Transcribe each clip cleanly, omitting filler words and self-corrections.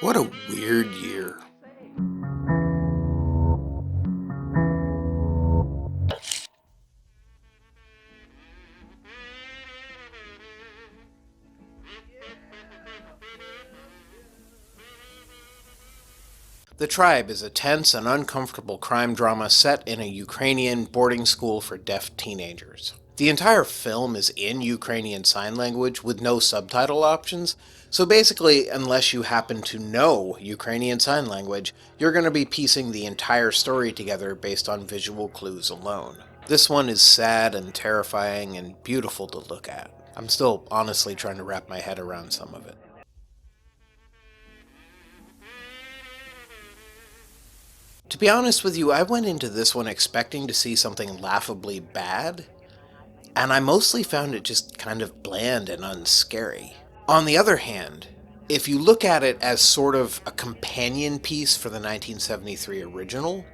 What a weird year. The Tribe is a tense and uncomfortable crime drama set in a Ukrainian boarding school for deaf teenagers. The entire film is in Ukrainian Sign Language with no subtitle options, so basically, unless you happen to know Ukrainian Sign Language, you're going to be piecing the entire story together based on visual clues alone. This one is sad and terrifying and beautiful to look at. I'm still honestly trying to wrap my head around some of it. To be honest with you, I went into this one expecting to see something laughably bad, and I mostly found it just kind of bland and unscary. On the other hand, if you look at it as sort of a companion piece for the 1973 original,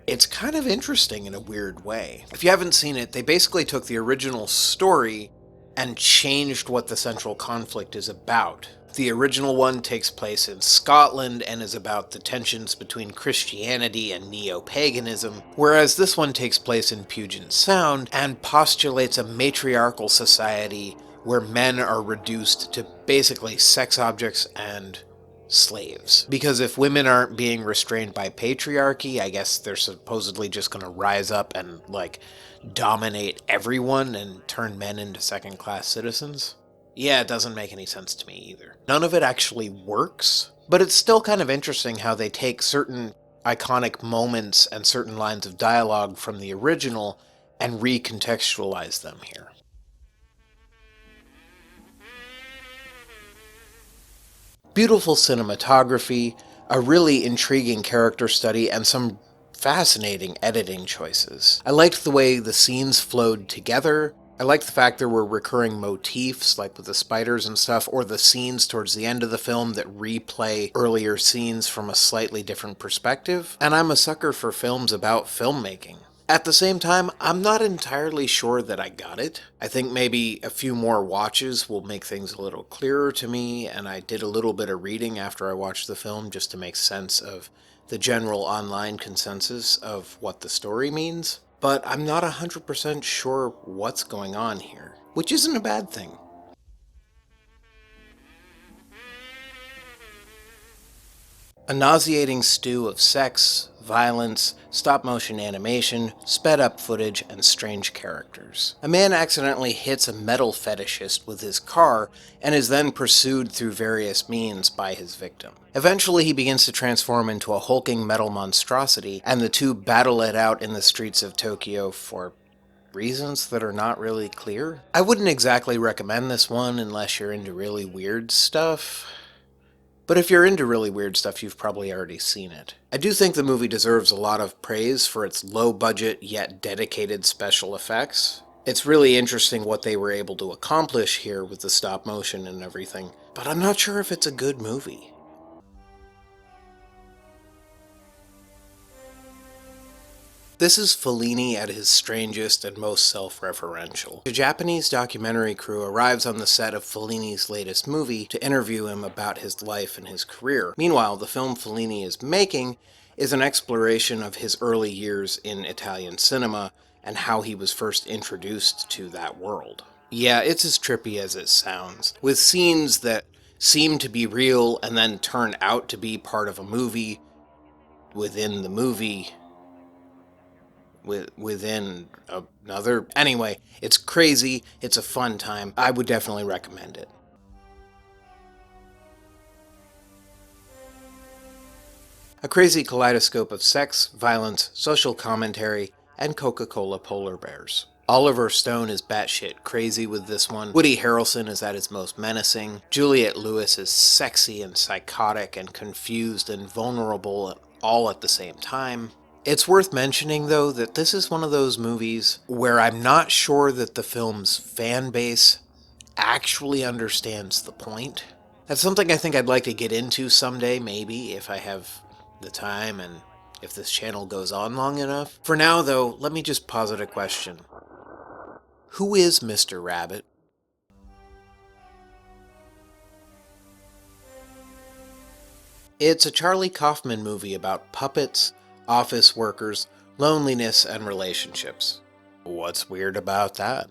it's kind of interesting in a weird way. If you haven't seen it, they basically took the original story and changed what the central conflict is about. The original one takes place in Scotland and is about the tensions between Christianity and neo-paganism, whereas this one takes place in Puget Sound and postulates a matriarchal society where men are reduced to basically sex objects and slaves. Because if women aren't being restrained by patriarchy, I guess they're supposedly just gonna rise up and, dominate everyone and turn men into second-class citizens. Yeah, it doesn't make any sense to me either. None of it actually works, but it's still kind of interesting how they take certain iconic moments and certain lines of dialogue from the original and recontextualize them here. Beautiful cinematography, a really intriguing character study, and some fascinating editing choices. I liked the way the scenes flowed together. I liked the fact there were recurring motifs, like with the spiders and stuff, or the scenes towards the end of the film that replay earlier scenes from a slightly different perspective. And I'm a sucker for films about filmmaking. At the same time, I'm not entirely sure that I got it. I think maybe a few more watches will make things a little clearer to me, and I did a little bit of reading after I watched the film just to make sense of the general online consensus of what the story means. But I'm not 100% sure what's going on here, which isn't a bad thing. A nauseating stew of sex, violence, stop-motion animation, sped-up footage, and strange characters. A man accidentally hits a metal fetishist with his car and is then pursued through various means by his victim. Eventually, he begins to transform into a hulking metal monstrosity, and the two battle it out in the streets of Tokyo for reasons that are not really clear. I wouldn't exactly recommend this one unless you're into really weird stuff. But if you're into really weird stuff, you've probably already seen it. I do think the movie deserves a lot of praise for its low-budget yet dedicated special effects. It's really interesting what they were able to accomplish here with the stop motion and everything, but I'm not sure if it's a good movie. This is Fellini at his strangest and most self-referential. A Japanese documentary crew arrives on the set of Fellini's latest movie to interview him about his life and his career. Meanwhile, the film Fellini is making is an exploration of his early years in Italian cinema and how he was first introduced to that world. Yeah, it's as trippy as it sounds, with scenes that seem to be real and then turn out to be part of a movie within the movie within another. Anyway, it's crazy. It's a fun time. I would definitely recommend it. A crazy kaleidoscope of sex, violence, social commentary, and Coca-Cola polar bears. Oliver Stone is batshit crazy with this one. Woody Harrelson is at his most menacing. Juliette Lewis is sexy and psychotic and confused and vulnerable all at the same time. It's worth mentioning, though, that this is one of those movies where I'm not sure that the film's fan base actually understands the point. That's something I think I'd like to get into someday, maybe, if I have the time and if this channel goes on long enough. For now, though, let me just posit a question. Who is Mr. Rabbit? It's a Charlie Kaufman movie about puppets, office workers, loneliness, and relationships. What's weird about that?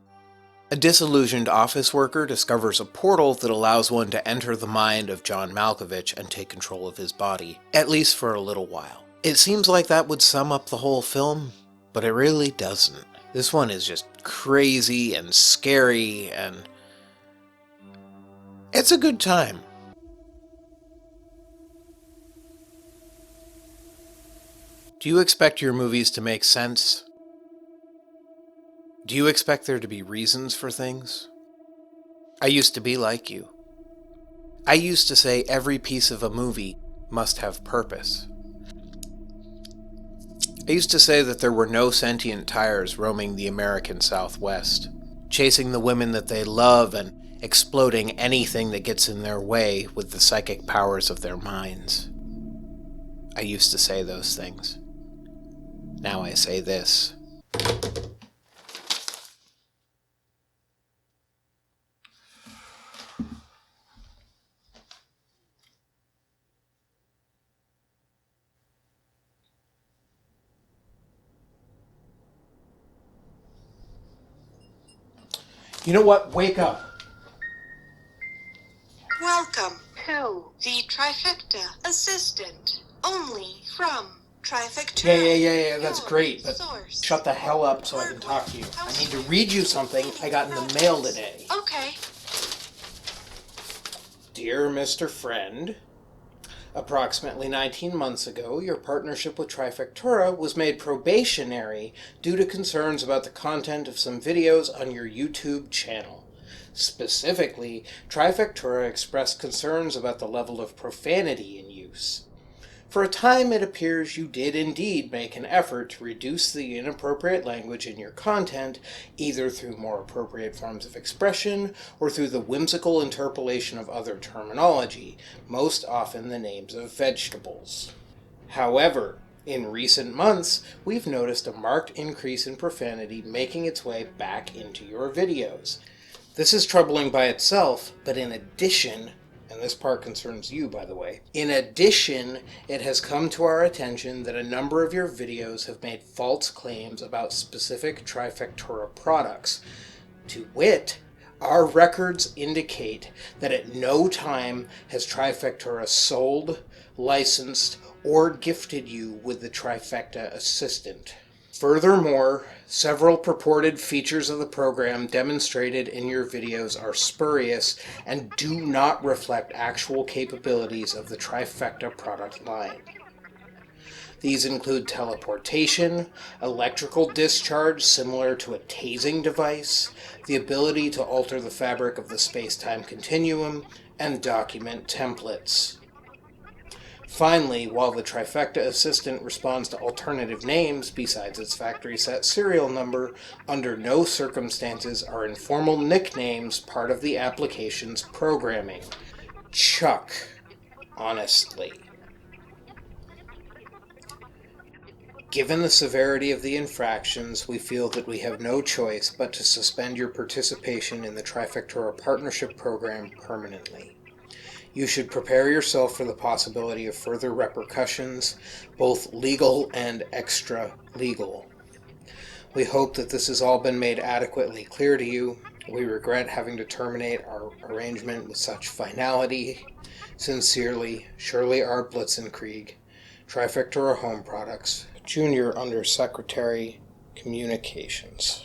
A disillusioned office worker discovers a portal that allows one to enter the mind of John Malkovich and take control of his body, at least for a little while. It seems like that would sum up the whole film, but it really doesn't. This one is just crazy and scary, and it's a good time. Do you expect your movies to make sense? Do you expect there to be reasons for things? I used to be like you. I used to say every piece of a movie must have purpose. I used to say that there were no sentient tires roaming the American Southwest, chasing the women that they love and exploding anything that gets in their way with the psychic powers of their minds. I used to say those things. Now I say this. You know what? Wake up. Welcome to the Trifecta Assistant, only from Trifecta. Yeah, that's great, but shut the hell up so I can talk to you. I need to read you something I got in the mail today. Okay. Dear Mr. Friend, approximately 19 months ago, your partnership with Trifectura was made probationary due to concerns about the content of some videos on your YouTube channel. Specifically, Trifectura expressed concerns about the level of profanity in use. For a time, it appears you did indeed make an effort to reduce the inappropriate language in your content, either through more appropriate forms of expression or through the whimsical interpolation of other terminology, most often the names of vegetables. However, in recent months, we've noticed a marked increase in profanity making its way back into your videos. This is troubling by itself, but in addition, and this part concerns you, by the way. In addition, it has come to our attention that a number of your videos have made false claims about specific Trifectura products. To wit, our records indicate that at no time has Trifectura sold, licensed, or gifted you with the Trifecta Assistant. Furthermore, several purported features of the program demonstrated in your videos are spurious and do not reflect actual capabilities of the Trifecta product line. These include teleportation, electrical discharge similar to a tasing device, the ability to alter the fabric of the space-time continuum, and document templates. Finally, while the Trifecta Assistant responds to alternative names besides its factory set serial number, under no circumstances are informal nicknames part of the application's programming. Chuck, honestly. Given the severity of the infractions, we feel that we have no choice but to suspend your participation in the Trifectura Partnership Program permanently. You should prepare yourself for the possibility of further repercussions, both legal and extra-legal. We hope that this has all been made adequately clear to you. We regret having to terminate our arrangement with such finality. Sincerely, Shirley R. Blitzenkrieg, Trifectura Home Products, Junior Under Secretary, Communications.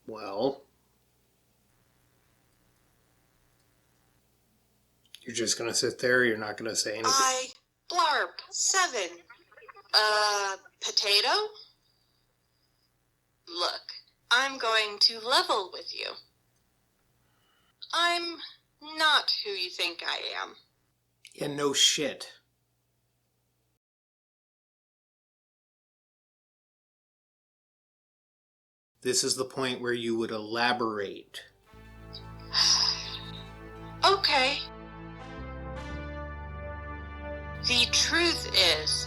Well, you're just going to sit there, you're not going to say anything? Blarp 7. Potato? Look, I'm going to level with you. I'm not who you think I am. Yeah, no shit. This is the point where you would elaborate. Okay. The truth is,